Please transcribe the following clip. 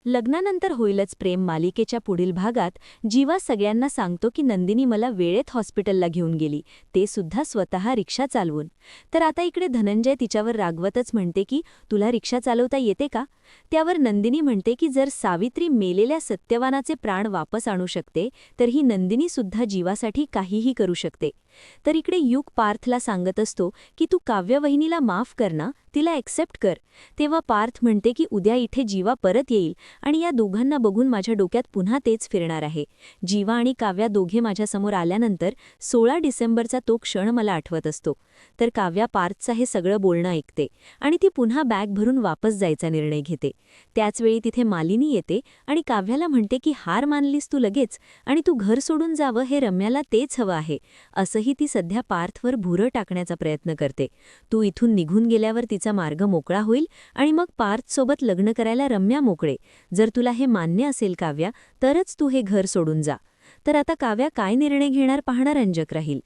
लग्नानंतर होईलच प्रेम मालिकेच्या पुढील भागात जीवा सगळ्यांना सांगतो की नंदिनी मला वेळेत हॉस्पिटलला घेऊन गेली, ते सुद्धा स्वतः रिक्षा चालवून. तर आता इकडे धनंजय तिच्यावर रागवतच म्हणते की तुला रिक्षा चालवता येते का? त्यावर नंदिनी म्हणते की जर सावित्री मेलेल्या सत्यवानाचे प्राण वापस आणू शकते तर ही नंदिनी सुद्धा जीवासाठी काहीही करू शकते. तर इकडे युग पार्थला सांगत असतो की तू काव्यवहिनीला माफ कर ना, तिला एक्सेप्ट कर. तेव्हा पार्थ म्हणते की उद्या इथे जीवा परत येईल आणि या दोघांना बघून माझ्या डोक्यात पुन्हा तेच फिरणार आहे. जीवा आणि काव्या दोघे माझ्यासमोर आल्यानंतर 16 डिसेंबरचा तो क्षण मला आठवत असतो. तर काव्या पार्थचं हे सगळं बोलणं ऐकते आणि ती पुन्हा बॅग भरून वापस जायचा निर्णय घेते. त्याचवेळी तिथे मालिनी येते आणि काव्याला म्हणते की हार मानलीस तू लगेच आणि तू घर सोडून जावं हे रम्याला तेच हवं आहे, असंही ती सध्या पार्थवर भुरं टाकण्याचा प्रयत्न करते. तू इथून निघून गेल्यावर तिचा मार्ग मोकळा होईल आणि मग पार्थसोबत लग्न करायला रम्या मोकळे. जर तुला हे मान्य असेल काव्या, तरच तू हे घर सोडून जा. तर आता काव्या काय निर्णय घेणार पाहणं रंजक राहील.